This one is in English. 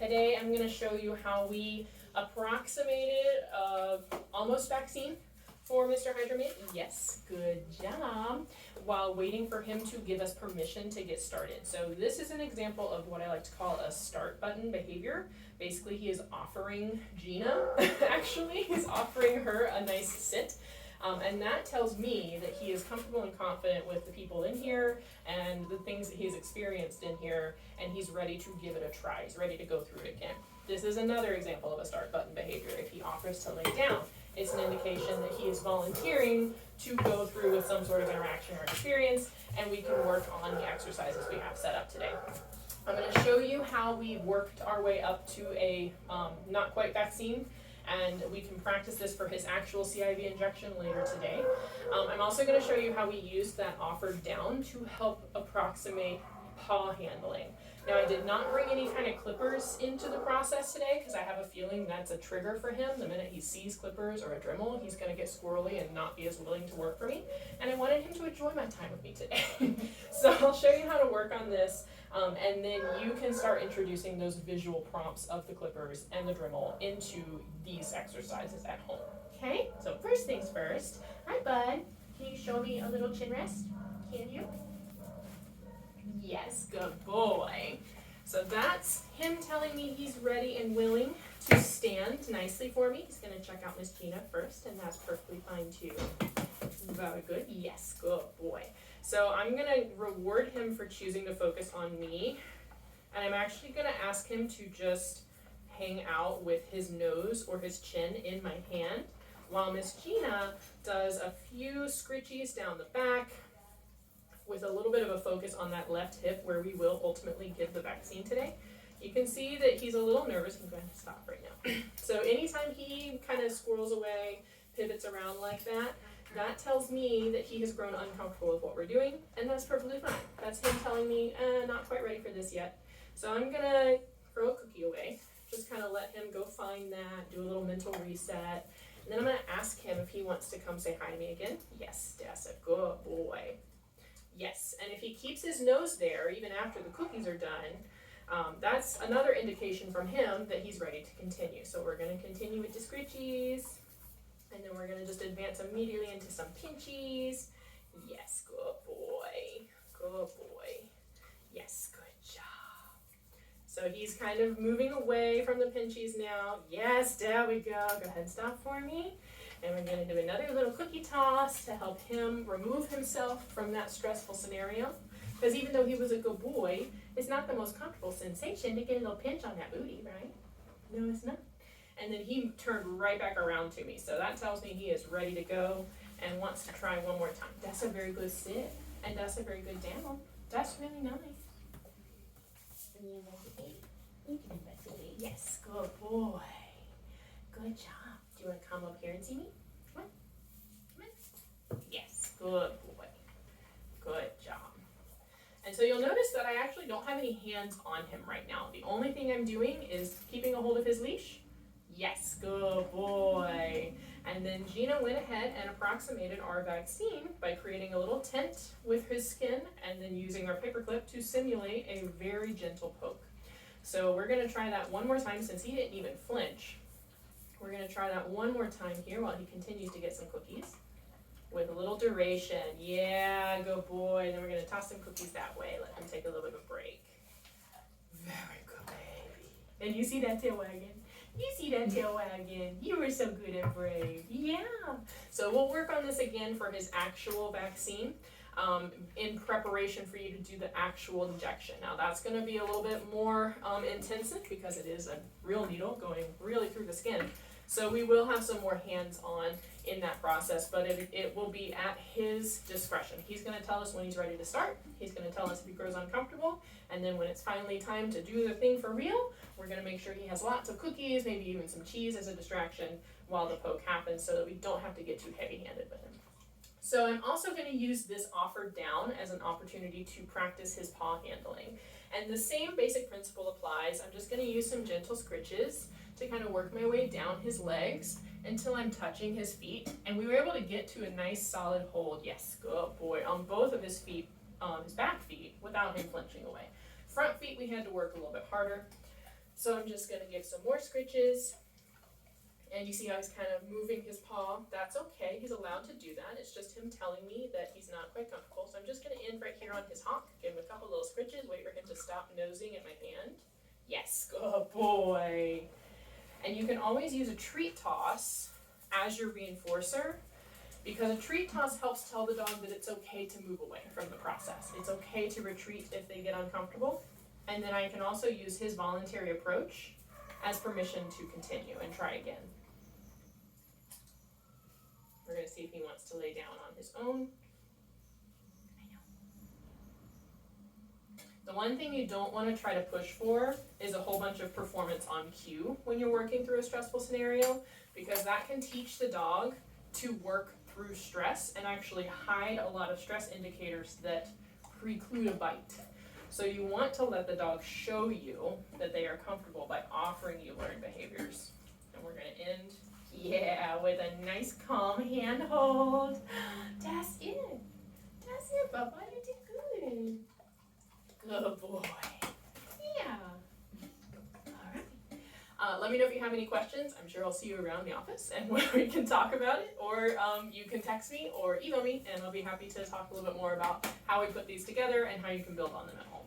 Today I'm going to show you how we approximated almost vaccine for Mr. Hydromet. Yes, good job. While waiting for him to give us permission to get started. So this is an example of what I like to call a start button behavior. Basically, he is offering Gina, actually, he's offering her a nice sit. And that tells me that he is comfortable and confident with the people in here and the things that he's experienced in here, and he's ready to give it a try. He's ready to go through it again. This is another example of a start button behavior. If he offers to lay down, it's an indication that he is volunteering to go through with some sort of interaction or experience, and we can work on the exercises we have set up today. I'm going to show you how we worked our way up to a not quite vaccine, and we can practice this for his actual CIV injection later today. I'm also going to show you how we used that offered down to help approximate paw handling. Now, I did not bring any kind of clippers into the process today because I have a feeling that's a trigger for him. The minute he sees clippers or a Dremel, he's going to get squirrely and not be as willing to work for me. And I wanted him to enjoy my time with me today. So I'll show you how to work on this, and then you can start introducing those visual prompts of the clippers and the Dremel into these exercises at home. Okay, so first things first. Hi, bud. Can you show me a little chin rest? Can you? Yes, good boy. So that's him telling me he's ready and willing to stand nicely for me. He's going to check out Miss Gina first, and that's perfectly fine too. Very good. Yes, good boy. So I'm going to reward him for choosing to focus on me, and I'm actually going to ask him to just hang out with his nose or his chin in my hand, while Miss Gina does a few scritchies down the back, with a little bit of a focus on that left hip where we will ultimately give the vaccine today. You can see that he's a little nervous. I'm going to stop right now. So anytime he kind of squirrels away, pivots around like that, that tells me that he has grown uncomfortable with what we're doing, and that's perfectly fine. That's him telling me, not quite ready for this yet. So I'm going to throw a cookie away, just kind of let him go find that, do a little mental reset, and then I'm going to ask him if he wants to come say hi to me again. Yes, that's a good boy. Yes, and if he keeps his nose there, even after the cookies are done, that's another indication from him that he's ready to continue. So we're going to continue with the scritchies, and then we're going to just advance immediately into some pinchies. Yes, good boy, good boy. Yes, good job. So he's kind of moving away from the pinchies now. Yes, there we go. Go ahead and stop for me. And we're going to do another little cookie toss to help him remove himself from that stressful scenario. Because even though he was a good boy, it's not the most comfortable sensation to get a little pinch on that booty, right? No, it's not. And then he turned right back around to me. So that tells me he is ready to go and wants to try one more time. That's a very good sit. And that's a very good down. That's really nice. You can investigate. Yes, good boy. Good job. Do you want to come up here and see me? Come on. Come on. Yes, good boy. Good job. And so you'll notice that I actually don't have any hands on him right now. The only thing I'm doing is keeping a hold of his leash. Yes, good boy. And then Gina went ahead and approximated our vaccine by creating a little tent with his skin and then using our paperclip to simulate a very gentle poke. So we're going to try that one more time since he didn't even flinch. We're going to try that one more time here while he continues to get some cookies with a little duration. Yeah, good boy. And then we're going to toss some cookies that way. Let him take a little bit of a break. Very good, baby. And you see that tail wagging? You see that tail wagging? You were so good and brave. Yeah. So we'll work on this again for his actual vaccine in preparation for you to do the actual injection. Now that's going to be a little bit more intensive because it is a real needle going really through the skin. So we will have some more hands-on in that process, but it will be at his discretion. He's going to tell us when he's ready to start. He's going to tell us if he grows uncomfortable, and then when it's finally time to do the thing for real, we're going to make sure he has lots of cookies, maybe even some cheese as a distraction while the poke happens so that we don't have to get too heavy-handed with him. So I'm also going to use this offer down as an opportunity to practice his paw handling. And the same basic principle applies. I'm just going to use some gentle scritches to kind of work my way down his legs until I'm touching his feet. And we were able to get to a nice solid hold, yes, good boy, on both of his feet, his back feet, without him flinching away. Front feet we had to work a little bit harder. So I'm just gonna give some more scritches. And you see how he's kind of moving his paw. That's okay, he's allowed to do that. It's just him telling me that he's not quite comfortable. So I'm just gonna end right here on his honk, give him a couple little scritches, wait for him to stop nosing at my hand. Yes, good boy. And you can always use a treat toss as your reinforcer, because a treat toss helps tell the dog that it's okay to move away from the process. It's okay to retreat if they get uncomfortable. And then I can also use his voluntary approach as permission to continue and try again. We're going to see if he wants to lay down on his own. I know. The one thing you don't want to try to push for is a whole bunch of performance on cue when you're working through a stressful scenario, because that can teach the dog to work through stress and actually hide a lot of stress indicators that preclude a bite. So you want to let the dog show you that they are comfortable by offering you learned behaviors. And we're going to end, with a nice calm hand hold. That's it. That's it, Bubba. You did good. Good boy. Yeah. All right. Let me know if you have any questions. I'm sure I'll see you around the office and we can talk about it. Or you can text me or email me, and I'll be happy to talk a little bit more about how we put these together and how you can build on them at home.